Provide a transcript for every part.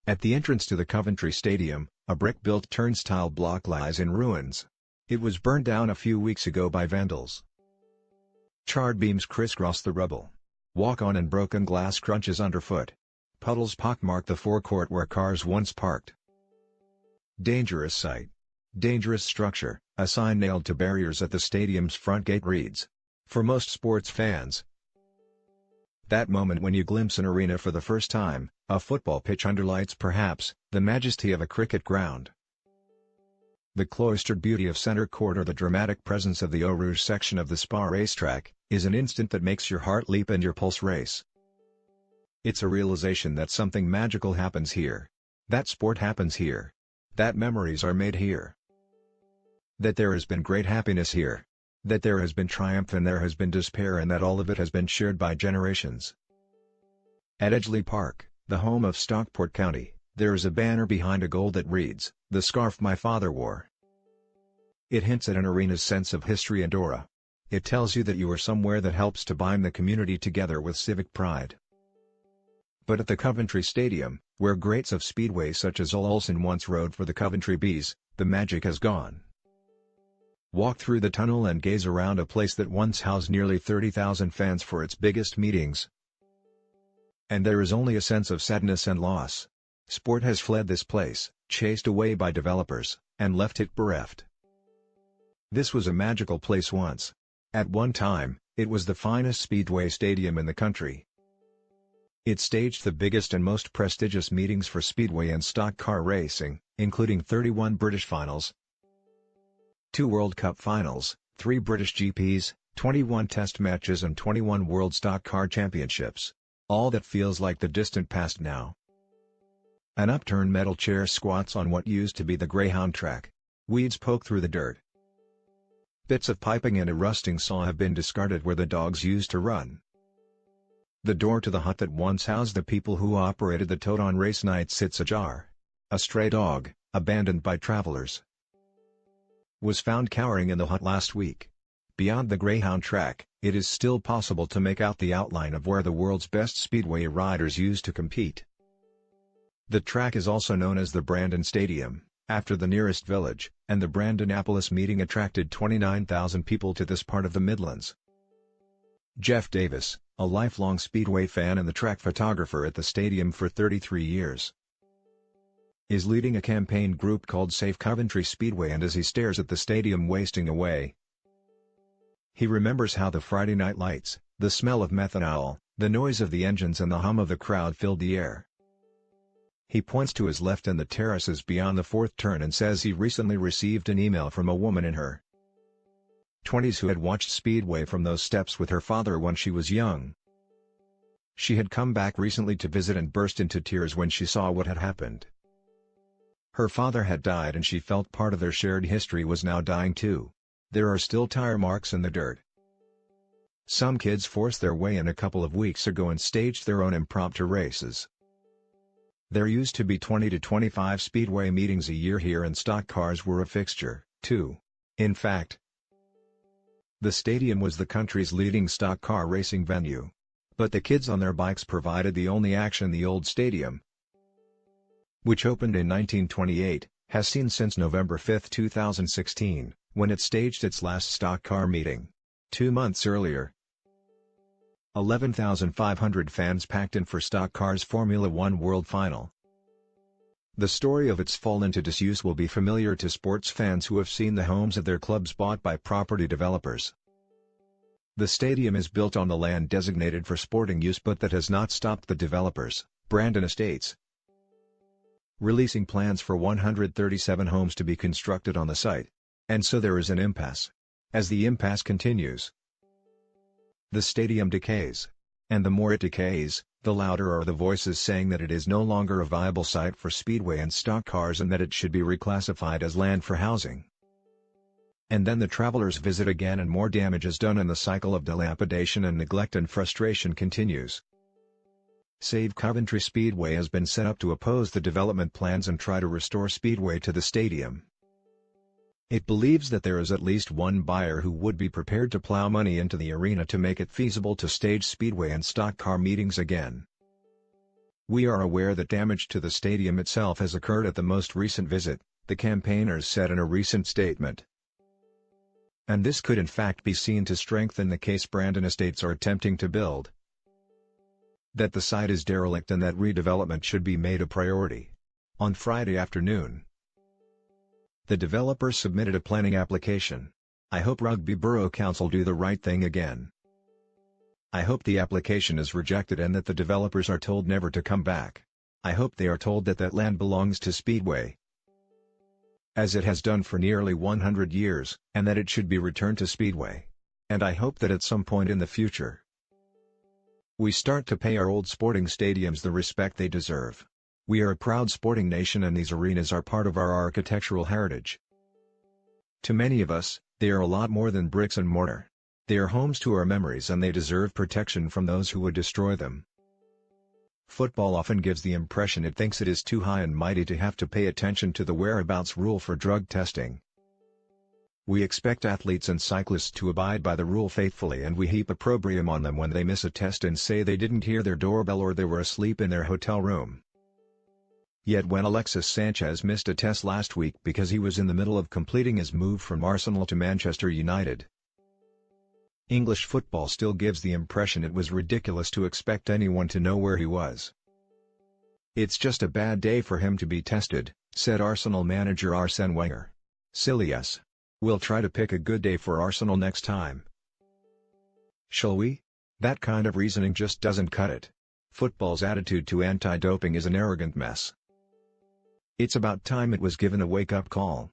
At the entrance to the Coventry Stadium, a brick-built turnstile block lies in ruins. It was burned down a few weeks ago by vandals. Charred beams crisscross the rubble. Walk-on and broken glass crunches underfoot. Puddles pockmark the forecourt where cars once parked. Dangerous site. Dangerous structure. A sign nailed to barriers at the stadium's front gate reads, "For most sports fans." That moment when you glimpse an arena for the first time, a football pitch under lights perhaps, the majesty of a cricket ground. The cloistered beauty of center court or the dramatic presence of the Eau Rouge section of the Spa racetrack, is an instant that makes your heart leap and your pulse race. It's a realization that something magical happens here. That sport happens here. That memories are made here. That there has been great happiness here. That there has been triumph and there has been despair and that all of it has been shared by generations. At Edgeley Park, the home of Stockport County, there is a banner behind a goal that reads, "The scarf my father wore." It hints at an arena's sense of history and aura. It tells you that you are somewhere that helps to bind the community together with civic pride. But at the Coventry Stadium, where greats of speedway such as Ole Olsen once rode for the Coventry Bees, the magic has gone. Walk through the tunnel and gaze around a place that once housed nearly 30,000 fans for its biggest meetings. And there is only a sense of sadness and loss. Sport has fled this place, chased away by developers, and left it bereft. This was a magical place once. At one time, it was the finest speedway stadium in the country. It staged the biggest and most prestigious meetings for speedway and stock car racing, including 31 British finals, 2 World Cup finals, 3 British GPs, 21 test matches and 21 World Stock Car Championships. All that feels like the distant past now. An upturned metal chair squats on what used to be the Greyhound track. Weeds poke through the dirt. Bits of piping and a rusting saw have been discarded where the dogs used to run. The door to the hut that once housed the people who operated the tote on race night sits ajar. A stray dog, abandoned by travelers, was found cowering in the hut last week. Beyond the Greyhound track, it is still possible to make out the outline of where the world's best speedway riders used to compete. The track is also known as the Brandon Stadium, after the nearest village, and the Brandonapolis meeting attracted 29,000 people to this part of the Midlands. Jeff Davis, a lifelong speedway fan and the track photographer at the stadium for 33 years, is leading a campaign group called Safe Coventry Speedway, and as he stares at the stadium wasting away, he remembers how the Friday night lights, the smell of methanol, the noise of the engines and the hum of the crowd filled the air. He points to his left and the terraces beyond the fourth turn and says he recently received an email from a woman in her 20s who had watched Speedway from those steps with her father when she was young. She had come back recently to visit and burst into tears when she saw what had happened. Her father had died and she felt part of their shared history was now dying too. There are still tire marks in the dirt. Some kids forced their way in a couple of weeks ago and staged their own impromptu races. There used to be 20 to 25 speedway meetings a year here and stock cars were a fixture, too. In fact, the stadium was the country's leading stock car racing venue. But the kids on their bikes provided the only action. The old stadium, which opened in 1928, has seen since November 5, 2016, when it staged its last stock car meeting. 2 months earlier, 11,500 fans packed in for stock cars Formula One World Final. The story of its fall into disuse will be familiar to sports fans who have seen the homes of their clubs bought by property developers. The stadium is built on the land designated for sporting use, but that has not stopped the developers, Brandon Estates, releasing plans for 137 homes to be constructed on the site. And so there is an impasse. As the impasse continues, the stadium decays. And the more it decays, the louder are the voices saying that it is no longer a viable site for speedway and stock cars and that it should be reclassified as land for housing. And then the travelers visit again and more damage is done and the cycle of dilapidation and neglect and frustration continues. Save Coventry Speedway has been set up to oppose the development plans and try to restore Speedway to the stadium. It believes that there is at least one buyer who would be prepared to plow money into the arena to make it feasible to stage speedway and stock car meetings again. We are aware that damage to the stadium itself has occurred at the most recent visit, the campaigners said in a recent statement. And this could in fact be seen to strengthen the case Brandon Estates are attempting to build. That the site is derelict and that redevelopment should be made a priority. On Friday afternoon, the developers submitted a planning application. I hope Rugby Borough Council do the right thing again. I hope the application is rejected and that the developers are told never to come back. I hope they are told that that land belongs to Speedway, as it has done for nearly 100 years, and that it should be returned to Speedway. And I hope that at some point in the future, we start to pay our old sporting stadiums the respect they deserve. We are a proud sporting nation and these arenas are part of our architectural heritage. To many of us, they are a lot more than bricks and mortar. They are homes to our memories and they deserve protection from those who would destroy them. Football often gives the impression it thinks it is too high and mighty to have to pay attention to the whereabouts rule for drug testing. We expect athletes and cyclists to abide by the rule faithfully and we heap opprobrium on them when they miss a test and say they didn't hear their doorbell or they were asleep in their hotel room. Yet when Alexis Sanchez missed a test last week because he was in the middle of completing his move from Arsenal to Manchester United, English football still gives the impression it was ridiculous to expect anyone to know where he was. It's just a bad day for him to be tested, said Arsenal manager Arsene Wenger. Silly yes. We'll try to pick a good day for Arsenal next time. Shall we? That kind of reasoning just doesn't cut it. Football's attitude to anti-doping is an arrogant mess. It's about time it was given a wake-up call.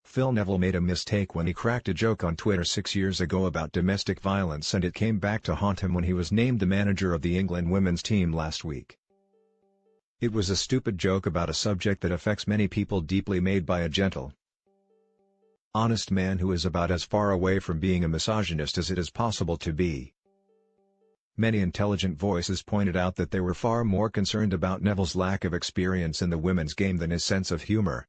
Phil Neville made a mistake when he cracked a joke on Twitter 6 years ago about domestic violence and it came back to haunt him when he was named the manager of the England women's team last week. It was a stupid joke about a subject that affects many people deeply made by a gentle, honest man who is about as far away from being a misogynist as it is possible to be. Many intelligent voices pointed out that they were far more concerned about Neville's lack of experience in the women's game than his sense of humor.